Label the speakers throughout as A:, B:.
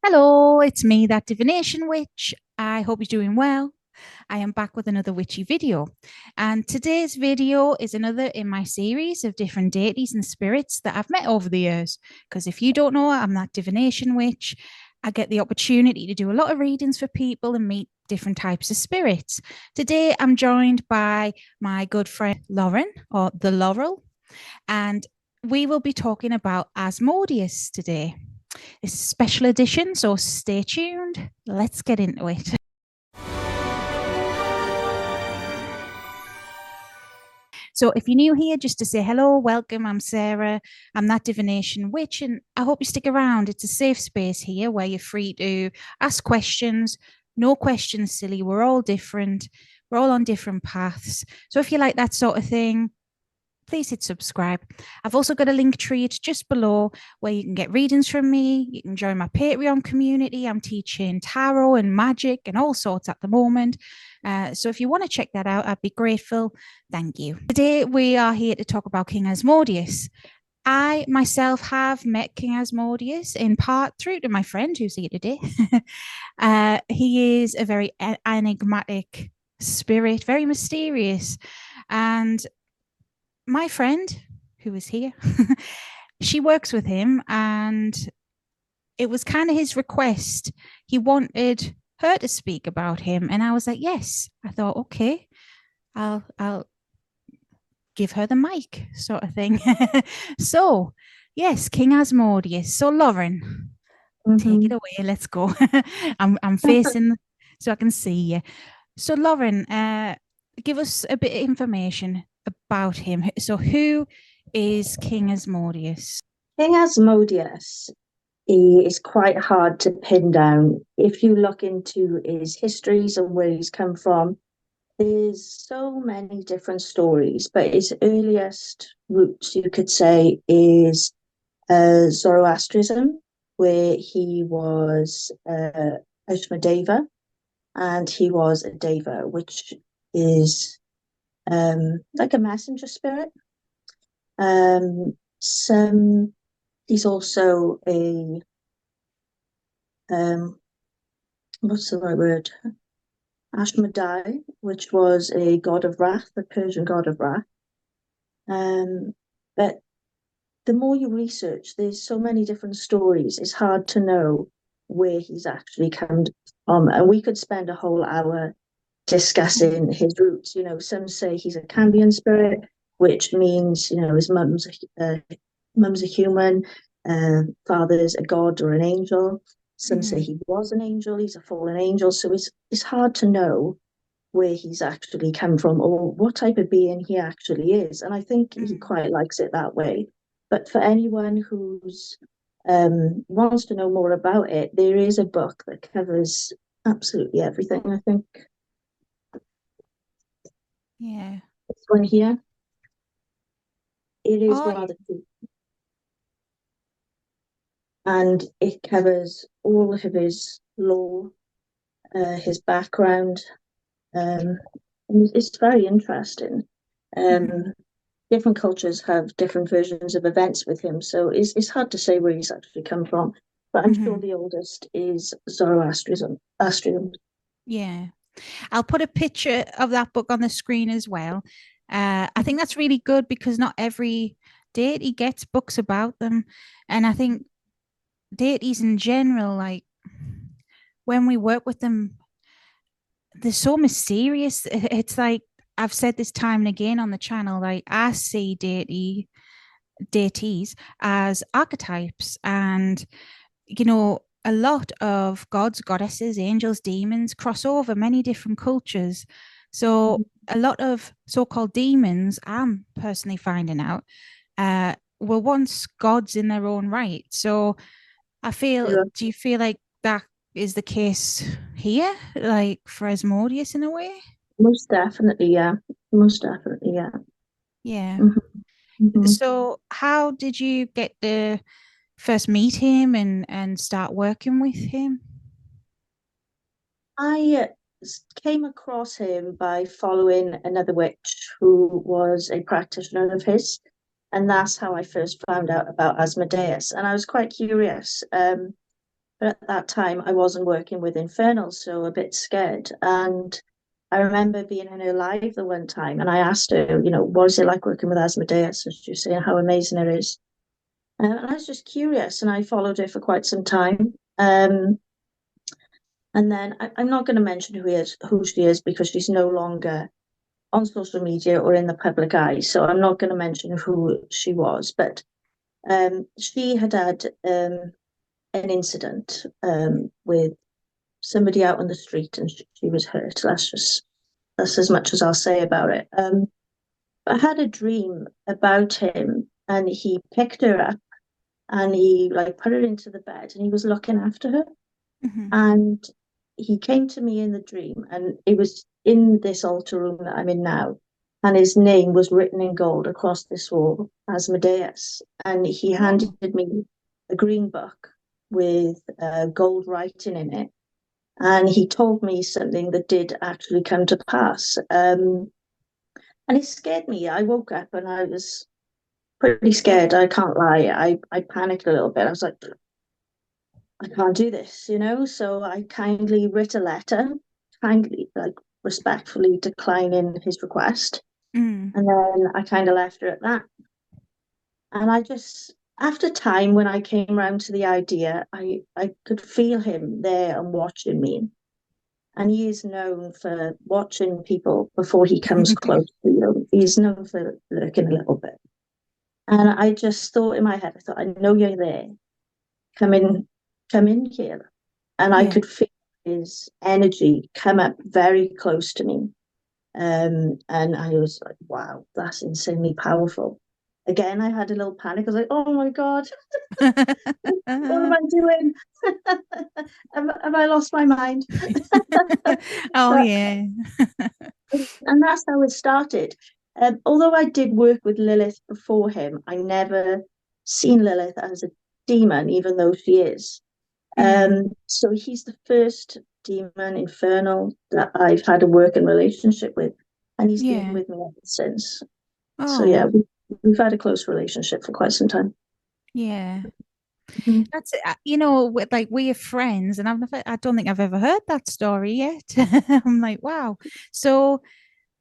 A: Hello, it's me, that divination witch. I hope you're doing well. I am back with another witchy video. And today's video is another in my series of different deities and spirits that I've met over the years. Because if you don't know, I'm that divination witch. I get the opportunity to do a lot of readings for people and meet different types of spirits. Today, I'm joined by my good friend Lauren, or the Laurel, and we will be talking about Asmodeus today. It's a special edition, so stay tuned. Let's get into it. So, if you're new here, just to say hello, welcome. I'm Sarah. I'm that divination witch, and I hope you stick around. It's a safe space here where you're free to ask questions. No questions silly. We're all different. We're all on different paths. So, if you like that sort of thing, please hit subscribe. I've also got a link tree, it's just below, where you can get readings from me. You can join my Patreon community. I'm teaching tarot and magic and all sorts at the moment. So if you want to check that out, I'd be grateful. Thank you. Today we are here to talk about King Asmodeus. I myself have met King Asmodeus in part through to my friend who's here today. He is a very enigmatic spirit, very mysterious. And my friend who is here, she works with him, and it was kind of his request. He wanted her to speak about him, and I was like, yes. I thought, okay, I'll give her the mic, sort of thing. So, yes, King Asmodeus. So, Lauren, take it
B: hmm
A: away. Let's go. I'm facing so I can see you. So, Lauren, give us a bit of information about him. So, who is King Asmodeus?
B: King Asmodeus, he is quite hard to pin down. If you look into his histories and where he's come from, there's so many different stories, but his earliest roots, you could say, is Zoroastrianism, where he was Ashmadeva, and he was a deva, which is like a messenger spirit. Some He's also a what's the right word? Ashmedai, which was a god of wrath, the Persian god of wrath. But the more you research, there's so many different stories. It's hard to know where he's actually come from, and we could spend a whole hour discussing his roots. Some say he's a Cambion spirit, which means his mum's a human, father's a god or an angel. Some say
A: Mhm.
B: he was an angel, he's a fallen angel. So it's hard to know where he's actually come from or what type of being he actually is. And I think he
A: Mhm.
B: quite likes it that way. But for anyone who's wants to know more about it, there is a book that covers absolutely everything. I think
A: Yeah.
B: this one here, it is
A: Oh,
B: rather cool, and it covers all of his lore, his background. And it's very interesting.
A: mhm.
B: Um, Different cultures have different versions of events with him, so it's hard to say where he's actually come from. But I'm sure
A: Mhm.
B: the oldest is Zoroastrianism. Astrium.
A: Yeah. I'll put a picture of that book on the screen as well. I think that's really good because not every deity gets books about them. And I think deities in general, like when we work with them, they're so mysterious. It's like I've said this time and again on the channel, like I see deities as archetypes, and a lot of gods, goddesses, angels, demons cross over many different cultures. So a lot of so-called demons, I'm personally finding out, were once gods in their own right. So do you feel like that is the case here, like for Asmodeus in a way?
B: Most definitely, yeah. Most definitely, yeah.
A: Yeah.
B: hmm hmm
A: So how did you get to first meet him and start working with him?
B: I came across him by following another witch who was a practitioner of his, and that's how I first found out about Asmodeus. And I was quite curious. But at that time, I wasn't working with Infernal, so a bit scared. And I remember being in her live the one time, and I asked her, what is it like working with Asmodeus? And she was saying how amazing it is. And I was just curious, and I followed her for quite some time. And then I'm not going to mention who she is, because she's no longer on social media or in the public eye. So I'm not going to mention who she was, but she had an incident with somebody out on the street, and she was hurt. That's as much as I'll say about it. I had a dream about him, and he picked her up and he like put her into the bed, and he was looking after her.
A: Mm-hmm.
B: And he came to me in the dream, and it was in this altar room that I'm in now. And his name was written in gold across this wall, Asmodeus. And he handed
A: Oh.
B: me a green book with gold writing in it. And he told me something that did actually come to pass. And it scared me. I woke up and I was pretty scared. I can't lie. I panicked a little bit. I was like, I can't do this. So I kindly writ a letter, kindly, like respectfully declining his request.
A: Mm.
B: And then I kind of left her at that. And after time, when I came around to the idea, I could feel him there and watching me. And he is known for watching people before he comes close to you. He's known for lurking a little bit. And I just thought in my head, I thought, I know you're there. Come in, come in here. And I
A: Yeah.
B: could feel his energy come up very close to me. And I was like, wow, that's insanely powerful. Again, I had a little panic. I was like, oh my God, what am I doing? have I lost my mind?
A: Oh
B: But,
A: yeah.
B: and that's how it started. Although I did work with Lilith before him, I never seen Lilith as a demon, even though she is.
A: Mm.
B: So he's the first demon infernal that I've had a working relationship with, and he's been
A: Yeah.
B: with me ever since. So yeah,
A: Oh,
B: we've had a close relationship for quite some time.
A: yeah.
B: Mhm.
A: That's it. With like we are friends, and I don't think I've ever heard that story yet. I'm like, wow. So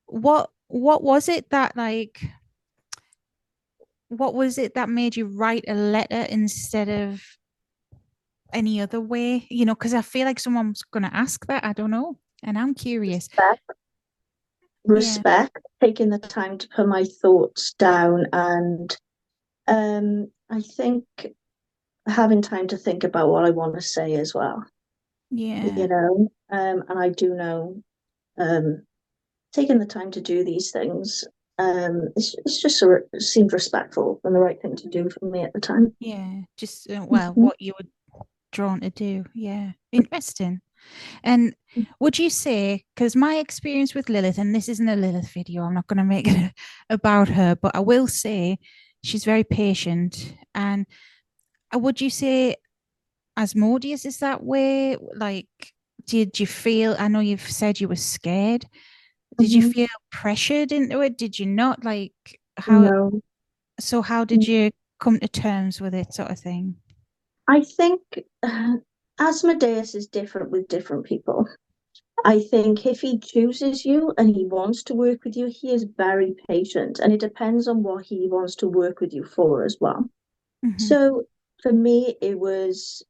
A: what was it that like what was it that made you write a letter instead of any other way? Because I feel like someone's gonna ask that. I don't know. And I'm curious.
B: Respect,
A: Yeah.
B: respect, taking the time to put my thoughts down, and I think having time to think about what I want to say as well.
A: Yeah.
B: And I do know um, taking the time to do these things. It's just it seemed respectful and the right thing to do for me at the time.
A: Yeah. Just well,
B: Mhm.
A: what you were drawn to do. Yeah. Interesting. And would you say, because my experience with Lilith, and this isn't a Lilith video, I'm not going to make it about her, but I will say she's very patient. And would you say Asmodeus is that way? Like, did you feel, I know you've said you were scared. Did you
B: Mhm.
A: feel pressured into it? Did you not? Like,
B: No,
A: how did you come to terms with it, sort of thing?
B: I think Asmodeus is different with different people. I think if he chooses you and he wants to work with you, he is very patient, and it depends on what he wants to work with you for as well.
A: Hmm.
B: So for me, it was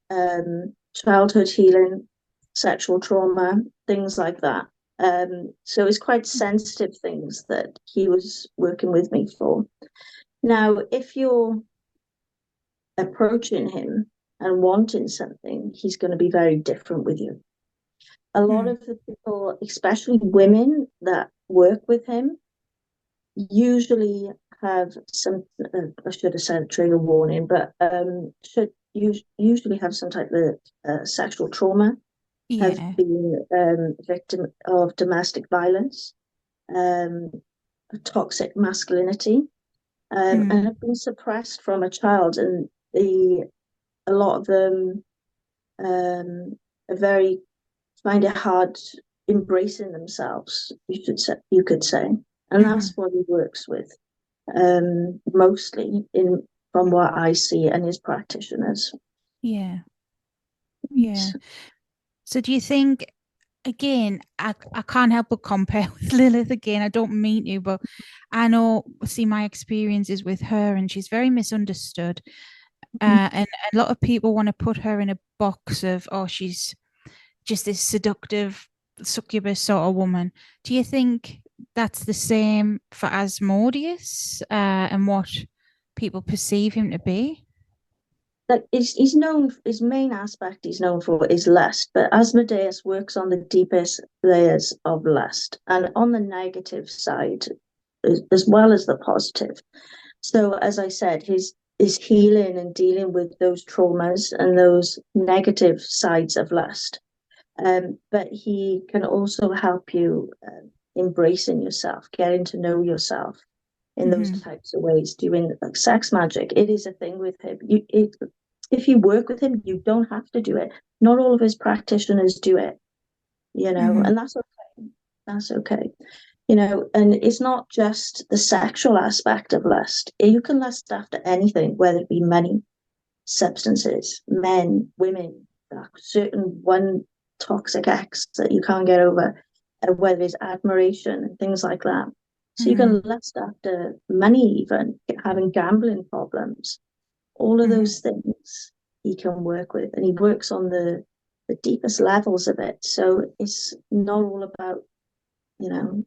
B: childhood healing, sexual trauma, things like that. So it's quite sensitive things that he was working with me for. Now, if you're approaching him and wanting something, he's going to be very different with you. A lot
A: Mm.
B: of the people, especially women that work with him, usually have some, I should have said trigger warning, but should usually have some type of sexual trauma, have
A: Yeah.
B: been victim of domestic violence, um, toxic masculinity, and
A: Mm.
B: have been suppressed from a child. And a lot of them are very find it hard embracing themselves. You could say, and
A: Hmm.
B: that's what he works with mostly in from what I see and his practitioners.
A: Yeah. Yeah. So do you think, again, I can't help but compare with Lilith again. I don't mean to, but I know, see, my experiences with her, and she's very misunderstood. And a lot of people want to put her in a box of, oh, she's just this seductive succubus sort of woman. Do you think that's the same for Asmodeus, and what people perceive him to be?
B: Like he's known, his main aspect he's known for is lust, but Asmodeus works on the deepest layers of lust and on the negative side as well as the positive. So as I said, his healing and dealing with those traumas and those negative sides of lust. But he can also help you embracing yourself, getting to know yourself in those
A: Mm-hmm.
B: types of ways, doing like sex magic. It is a thing with him. If you work with him, you don't have to do it. Not all of his practitioners do it,
A: Mm-hmm.
B: and that's okay. That's okay. And it's not just the sexual aspect of lust. You can lust after anything, whether it be money, substances, men, women, certain one toxic ex that you can't get over, whether it's admiration and things like that. So you
A: Mm-hmm.
B: can lust after money, even having gambling problems, all of
A: Mm-hmm.
B: those things he can work with, and he works on the deepest levels of it. So it's not all about, you know,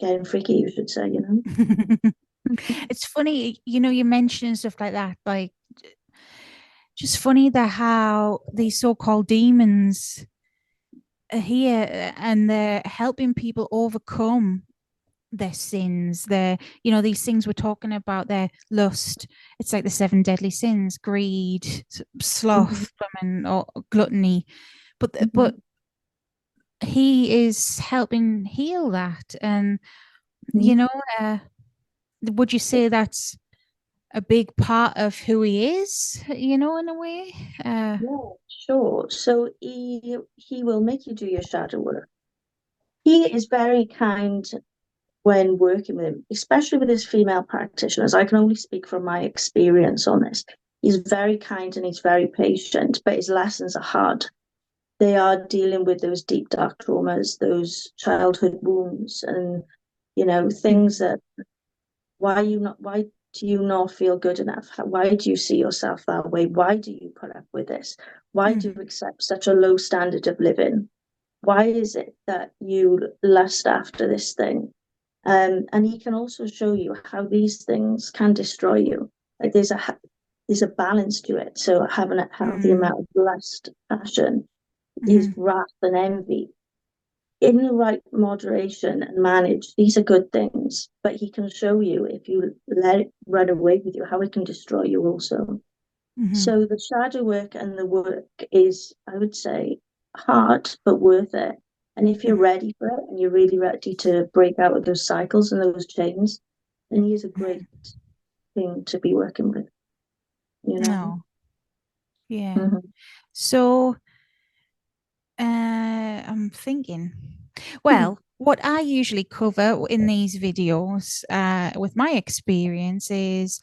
B: getting freaky, you should say,
A: It's funny, you mentioning stuff like that, like just funny that how these so-called demons are here, and they're helping people overcome their sins. These things we're talking about, their lust. It's like the seven deadly sins: greed,
B: Mm-hmm.
A: sloth, or gluttony. But
B: Mm-hmm.
A: he is helping heal that, and
B: Mm-hmm.
A: you know, uh, would you say that's a big part of who he is, in a way?
B: Yeah, sure. So he will make you do your shadow work. He is very kind when working with him, especially with his female practitioners. I can only speak from my experience on this. He's very kind and he's very patient, but his lessons are hard. They are dealing with those deep, dark traumas, those childhood wounds, and things
A: Mhm.
B: that why do you not feel good enough? Why do you see yourself that way? Why do you put up with this? Why do you
A: Mhm.
B: accept such a low standard of living? Why is it that you lust after this thing? And he can also show you how these things can destroy you. Like there's a balance to it. So having a healthy
A: Mhm.
B: amount of lust, passion, is
A: Mhm.
B: wrath and envy in the right moderation and manage. These are good things, but he can show you, if you let it run away with you, how it can destroy you also.
A: Mhm.
B: So the shadow work and the work is, I would say, hard but worth it. And if you're
A: Mhm.
B: ready for it and you're really ready to break out of those cycles and those chains, then he is a great
A: Mhm.
B: thing to be working with, you know.
A: No. Yeah.
B: Mhm.
A: So, I'm thinking, well, what I usually cover in these videos, with my experience, is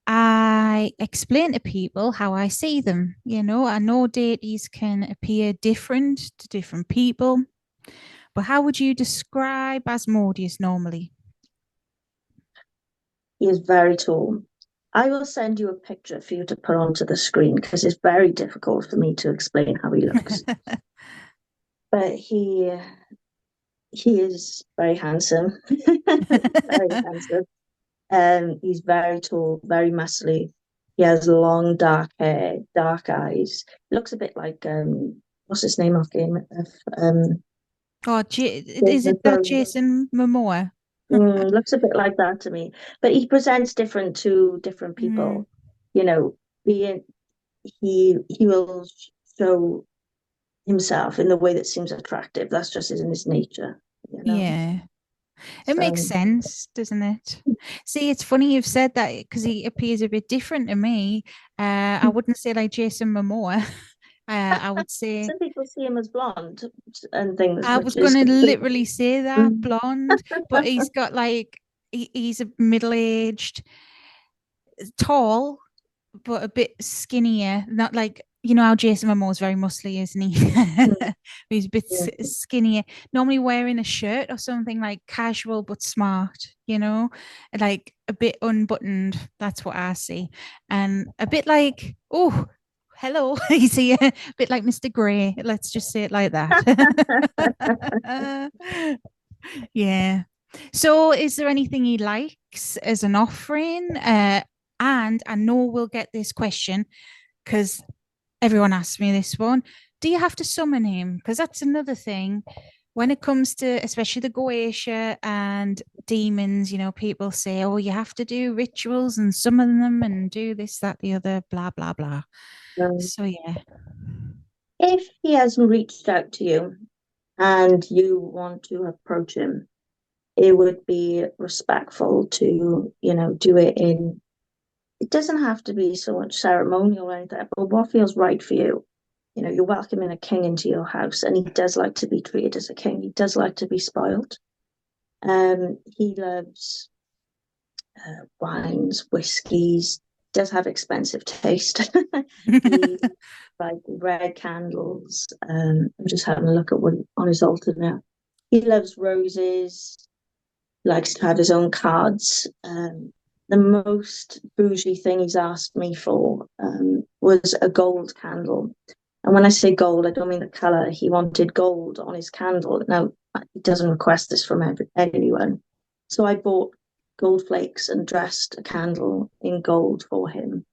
A: I explain to people how I see them. I know deities can appear different to different people, but how would you describe Asmodeus normally?
B: He is very tall. I will send you a picture for you to put onto the screen because it's very difficult for me to explain how he looks. But he is very handsome, very handsome. He's very tall, very muscly. He has long dark hair, dark eyes. Looks a bit like what's his name of Game of
A: Oh,
B: Game
A: is
B: of
A: it that
B: Thrones.
A: Jason Momoa?
B: Looks a bit like that to me. But he presents different to different
A: Mm,
B: people. You know, being he will show himself in the way that seems attractive. That's just in his nature, you know.
A: yeah, it makes
B: So
A: sense, doesn't it? See, it's funny you've said that because he appears a bit different to me. I wouldn't say like Jason Momoa. I would say
B: some people see him as blonde and things,
A: I was
B: which is
A: gonna
B: completely.
A: literally say that
B: Mm.
A: blonde, but he's got like he's a middle-aged, tall, but a bit skinnier. Not like you know how Jason Momoa is very muscly, isn't he?
B: Mm,
A: He's a bit
B: yeah.
A: skinnier. Normally wearing a shirt or something like casual but smart, you know, like a bit unbuttoned. That's what I see. And a bit like, oh, hello, he's here. A bit like Mr. Grey. Let's just say it like that. Yeah. So, is there anything he likes as an offering? And I know we'll get this question because everyone asks me this one. Do you have to summon him? Because that's another thing. When it comes to especially the goetia and demons, you know, people say, oh, you have to do rituals and summon them and do this, that, the other, blah, blah, blah.
B: Um,
A: So, yeah.
B: if he hasn't reached out to you and you want to approach him, it would be respectful to, do it in, it doesn't have to be so much ceremonial or anything, but what feels right for you. You're welcoming a king into your house, and he does like to be treated as a king. He does like to be spoiled. He loves wines, whiskies, does have expensive taste. He like red candles. I'm just having a look at what on his altar now. He loves roses, likes to have his own cards. The most bougie thing he's asked me for was a gold candle. And when I say gold, I don't mean the color. He wanted gold on his candle. Now, he doesn't request this from anyone. So I bought gold flakes and dressed a candle in gold for him,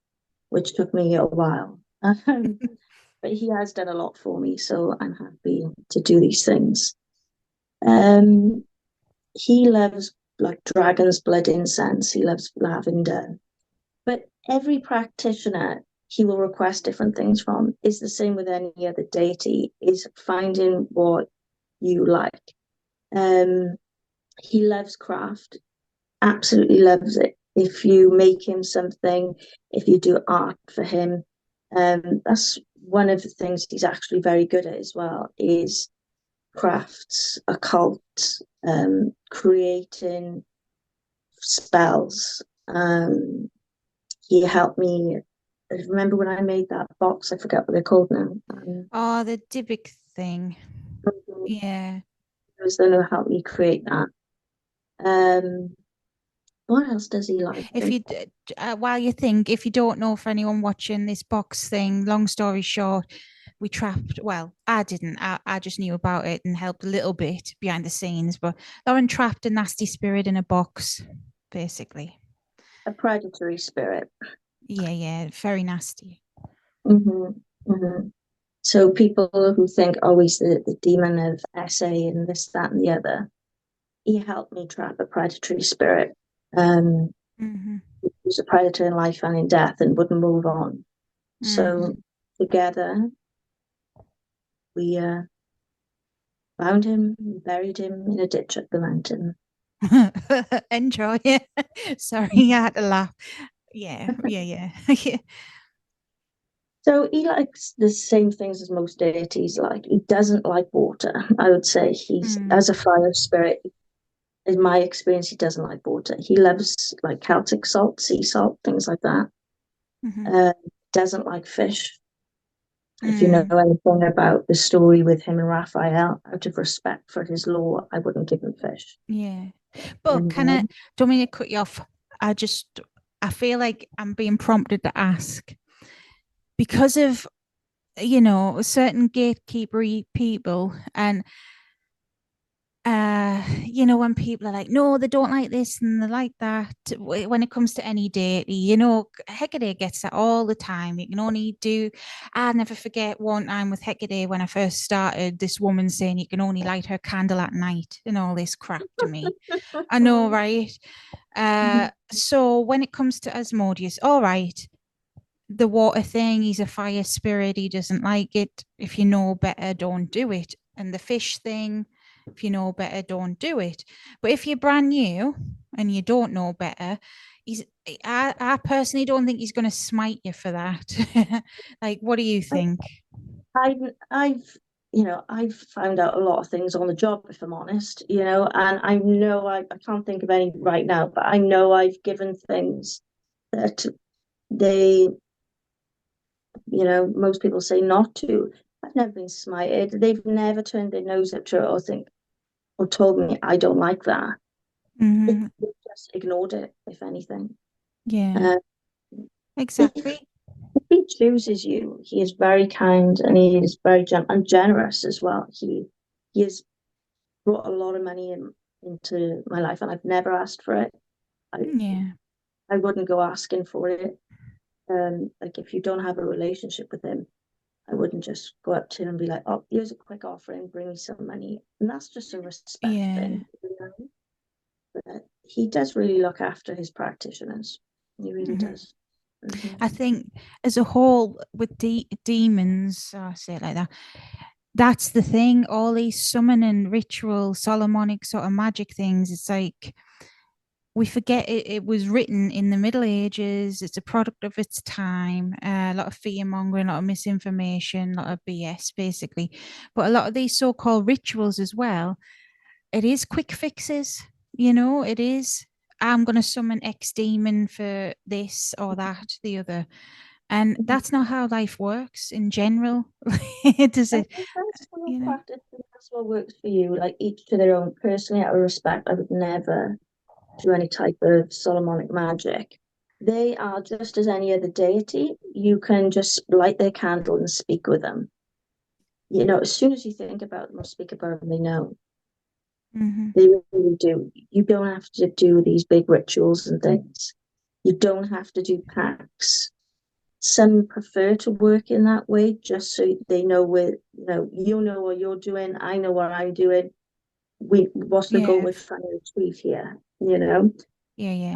B: which took me a while. But he has done a lot for me, so I'm happy to do these things. Um, he loves like dragon's blood incense. He loves lavender. But every practitioner he will request different things from is the same with any other deity, is finding what you like. Um, he loves craft, absolutely loves it. If you make him something, if you do art for him, that's one of the things he's actually very good at as well, is crafts, occult, creating spells. He helped me. I remember when I made that box, I forget what they're called now.
A: Oh, the Dybbuk thing.
B: It
A: Yeah.
B: was going to help me create that. Um, what else does he like?
A: If you, while you think, if you don't know, for anyone watching this box thing, long story short, we trapped, well, I didn't, I just knew about it and helped a little bit behind the scenes, but Lauren trapped a nasty spirit in a box, basically.
B: A predatory spirit.
A: Yeah, yeah, very nasty.
B: Hmm. Hmm. So people who think, oh, he's the demon of SA and this, that, and the other, he helped me trap a predatory spirit. Um,
A: Mm-hmm.
B: he was a predator in life and in death and wouldn't move on.
A: Mm-hmm.
B: So together we found him, buried him in a ditch up the mountain.
A: Enjoy it. Sorry, I had to laugh. Yeah, yeah, yeah.
B: So he likes the same things as most deities like. He doesn't like water. I would say he's,
A: Mm,
B: as a fire spirit, in my experience, he doesn't like water. He loves like Celtic salt, sea salt, things like that.
A: mm-hmm.
B: Doesn't like fish. If you know
A: Mm,
B: anything about the story with him and Raphael, out of respect for his law, I wouldn't give him fish.
A: yeah. But kind of,
B: Um,
A: don't mean to cut you off. I just, I feel like I'm being prompted to ask because of, you know, certain gatekeeper people and you know, when people are like, no, they don't like this and they like that. When it comes to any deity, you know, Hecate gets that all the time. You can only do. I never forget one time with Hecate when I first started. This woman saying you can only light her candle at night and all this crap to me. I know, right? So when it comes to Asmodeus, all right, the water thing, he's a fire spirit, he doesn't like it. If you know better, don't do it. And the fish thing, if you know better, don't do it. But if you're brand new and you don't know better, he's I personally don't think he's gonna smite you for that. Like, what do you think?
B: I've I've found out a lot of things on the job, if I'm honest, and I know I can't think of any right now, but I know I've given things that they Most people say not to. I've never been smited. They've never turned their nose up to it or told me I don't like that. They
A: Hmm.
B: just ignored it, if anything.
A: Yeah,
B: Uh, if
A: exactly.
B: if he chooses you, he is very kind and he is very and generous as well. He has brought a lot of money into my life, and I've never asked for it. I
A: Yeah,
B: I wouldn't go asking for it. Like if you don't have a relationship with him, I wouldn't just go up to him and be like, "Oh, here's a quick offering, bring me some money," and that's just a respect
A: yeah.
B: thing. But he does really look after his practitioners. He really
A: Hmm.
B: does. Hmm.
A: I think as a whole with demons, I say it like that. That's the thing. All these summoning ritual, Solomonic sort of magic things. It's like we forget it was written in the Middle Ages. It's a product of its time. A lot of fear mongering, a lot of misinformation, a lot of BS, basically. But a lot of these so-called rituals as well, it is quick fixes. It is. I'm going to summon X demon for this or that, the other. And that's not how life works in general. Does
B: I
A: it,
B: think that's what
A: you know?
B: practice and that's what works for you. Like each to their own. Personally, out of respect, I would never do any type of Solomonic magic. They are just as any other deity. You can just light their candle and speak with them. As soon as you think about them or speak about them, they know.
A: Hmm.
B: They really do. You don't have to do these big rituals and things. You don't have to do pacts. Some prefer to work in that way just so they know you know what you're doing, I know what I'm doing. What's the goal
A: Yeah,
B: we're trying to achieve here?
A: yeah, yeah.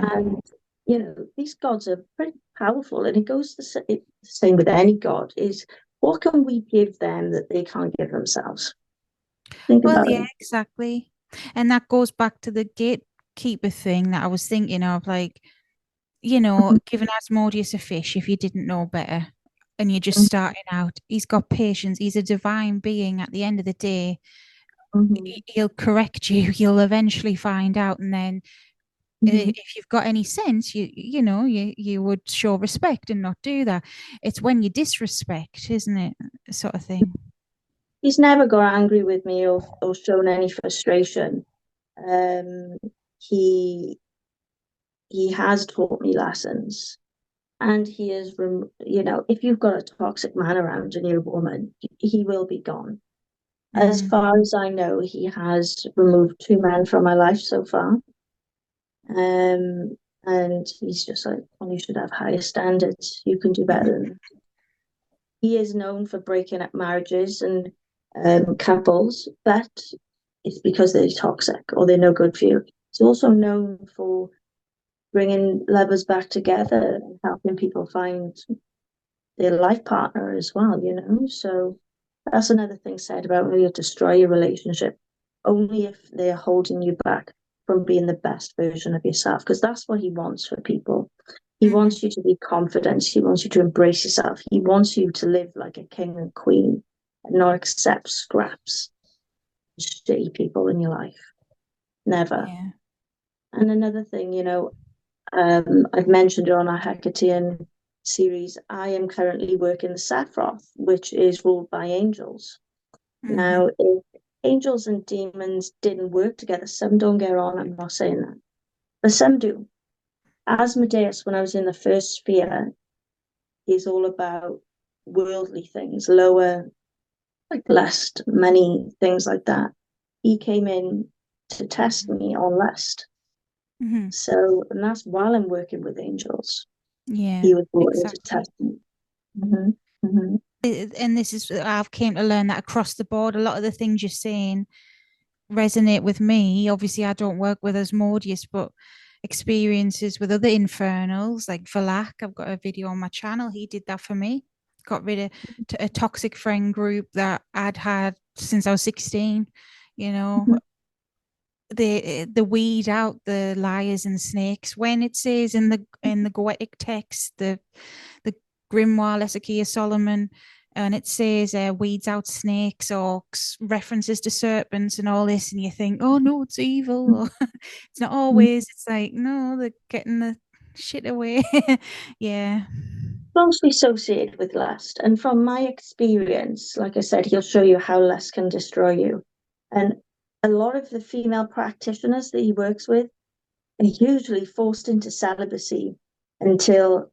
B: And these gods are pretty powerful, and it goes the same with any god. Is what can we give them that they can't give themselves? Think
A: Well,
B: about
A: yeah,
B: it.
A: exactly. And that goes back to the gatekeeper thing that I was thinking of, like, giving Asmodeus a fish if you didn't know better and you're just starting out. He's got patience. He's a divine being at the end of the day.
B: Mhm.
A: He'll correct you. You'll eventually find out. And then
B: Mhm.
A: if you've got any sense, you would show respect and not do that. It's when you disrespect, isn't it? Sort of thing.
B: He's never got angry with me or shown any frustration. Um, he he has taught me lessons, and he is, if you've got a toxic man around and you're a woman, he will be gone. As
A: Mm-hmm.
B: far as I know, he has removed two men from my life so far. And he's just like, well, you should have higher standards. You can do better than that. He is known for breaking up marriages and couples, but it's because they're toxic or they're no good for you. He's also known for bringing lovers back together and helping people find their life partner as well. So that's another thing said about when you destroy your relationship, only if they're holding you back from being the best version of yourself, because that's what he wants for people. He
A: Mm-hmm.
B: wants you to be confident. He wants you to embrace yourself. He wants you to live like a king and queen and not accept scraps, shitty people in your life. Never.
A: Yeah.
B: And another thing, I've mentioned it on our Hecatean series. I am currently working the Sephiroth, which is ruled by angels.
A: Mm-hmm.
B: Now, if angels and demons didn't work together, some don't get on. I'm not saying that, but some do. Asmodeus, when I was in the first sphere, is all about worldly things, lower, like lust, money, things like that. He came in to test me on lust.
A: Mm-hmm.
B: So, and that's while I'm working with angels.
A: Yeah,
B: He was brought in to
A: exactly.
B: test me. Hmm. Hmm.
A: And this is, I've came to learn that across the board, a lot of the things you're saying resonate with me. Obviously, I don't work with Asmodeus, but experiences with other infernals like Valak. I've got a video on my channel. He did that for me. Got rid of a toxic friend group that I'd had since I was 16. You know,
B: Hmm.
A: the weed out the liars and snakes. When it says in the Goetic text, the Grimoire Lesakia Solomon, and it says weeds out snakes or references to serpents and all this, and you think, oh no, it's evil. It's not always. It's like, no, they're getting the shit away. Yeah.
B: closely associated with lust. And from my experience, like I said, he'll show you how lust can destroy you. And a lot of the female practitioners that he works with are usually forced into celibacy until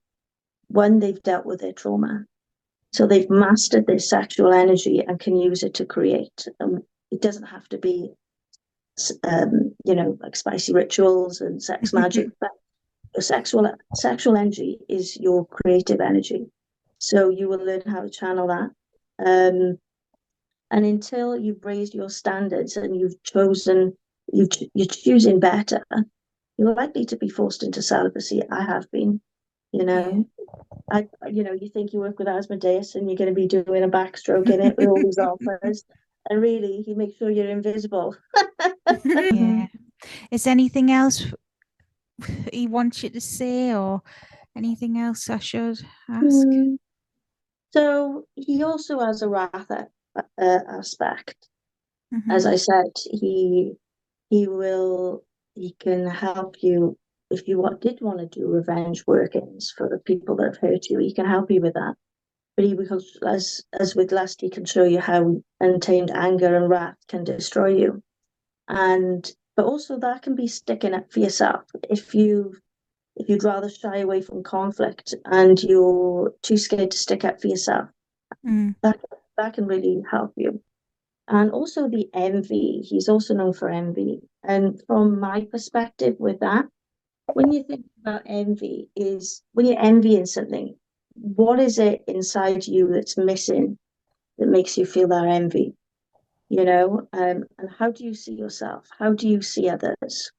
B: when they've dealt with their trauma. So they've mastered their sexual energy and can use it to create. It doesn't have to be, like spicy rituals and sex magic, but your sexual energy is your creative energy. So you will learn how to channel that. And until you've raised your standards and you're choosing better, you're likely to be forced into celibacy. I have been, you
A: Yeah.
B: know. You think you work with Asmodeus and you're going to be doing a backstroke in it with all these offers, and really, he makes sure you're invisible.
A: Yeah. Is anything else he wants you to say, or anything else I should ask?
B: Hmm. So he also has a wrath aspect.
A: Hmm.
B: As I said, he can help you if you did want to do revenge workings for the people that have hurt you. He can help you with that. But he will, as with lust, he can show you how untamed anger and wrath can destroy you. But also that can be sticking up for yourself. If you'd rather shy away from conflict and you're too scared to stick up for yourself,
A: Mm.
B: that that can really help you. And also the envy, he's also known for envy. And from my perspective with that, when you think about envy, is when you're envying something, what is it inside you that's missing that makes you feel that envy? And how do you see yourself? How do you see others?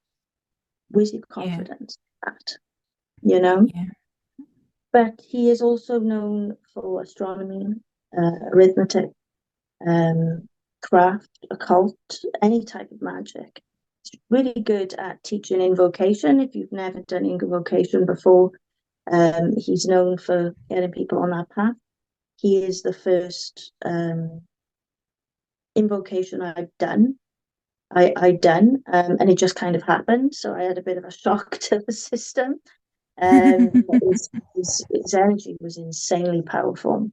B: Where's your
A: Yeah.
B: confidence at? You know?
A: Yeah.
B: But he is also known for astronomy, arithmetic, um, craft, occult, any type of magic. He's really good at teaching invocation. If you've never done invocation before, he's known for getting people on that path. He is the first invocation I've done. I done, and it just kind of happened. So I had a bit of a shock to the system. But his energy was insanely powerful.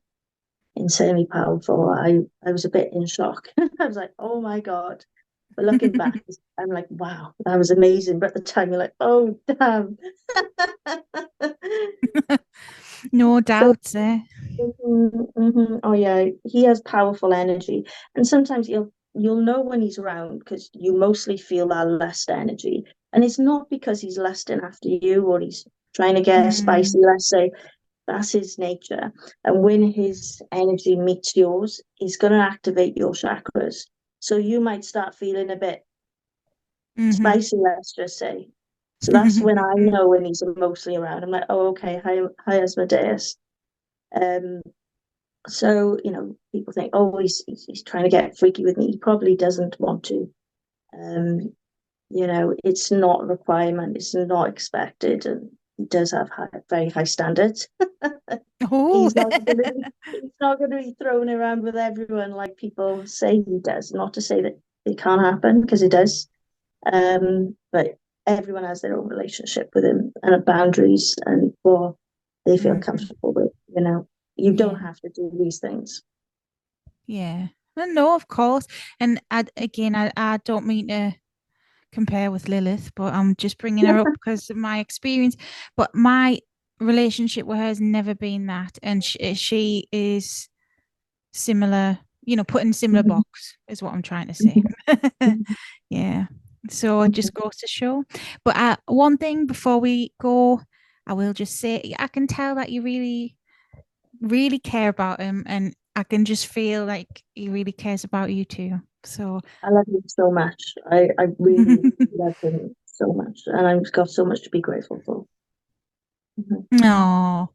B: I was a bit in shock. I was like, oh my God. But looking back, I'm like, wow, that was amazing. But at the time, you're like, oh, damn.
A: No
B: So,
A: doubts there.
B: oh yeah, he has powerful energy, and sometimes you'll know when he's around because you mostly feel that lust energy, and it's not because he's lusting after you or he's trying to get
A: Mm.
B: spicy. Let's say that's his nature. And when his energy meets yours, he's going to activate your chakras. So you might start feeling a bit
A: Hmm.
B: spicy, let's just say. So that's when I know when he's mostly around. I'm like, oh, okay, hi, Asmodeus. Um, so, people think, oh, he's trying to get freaky with me. He probably doesn't want to. Um, it's not a requirement. It's not expected. And he does have very high standards.
A: Oh.
B: He's not going to he's not going to be thrown around with everyone like people say he does. Not to say that it can't happen because it does. But everyone has their own relationship with him and boundaries and what they feel
A: Mhm.
B: comfortable with. You don't
A: Yeah.
B: have to do these things.
A: Yeah. Well, no, of course. And I don't mean to compare with Lilith, but I'm just bringing her up because of my experience. But my relationship with her has never been that, and she is similar. Put in similar
B: Mhm,
A: box is what I'm trying to say.
B: mhm, mhm,
A: Yeah. So it
B: mhm,
A: just goes to show. But one thing before we go, I will just say I can tell that you really, really care about him, and I can just feel like he really cares about you too. So,
B: I love him so much. I really love him so much, and I've got so much to be grateful for. Mhm,
A: no.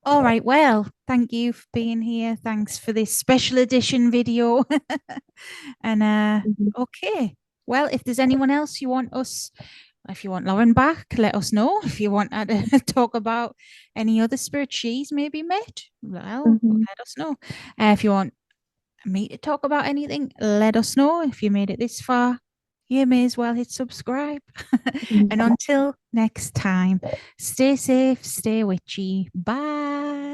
A: All right. Well, thank you for being here. Thanks for this special edition video. And
B: mhm,
A: okay. Well, if there's anyone else you want us, if you want Lauren back, let us know. If you want her to talk about any other spirit she's maybe met, well,
B: mhm.
A: let us know. If you want me to talk about anything, let us know. If you made it this far, you may as well hit subscribe. And until next time, stay safe, stay witchy. Bye.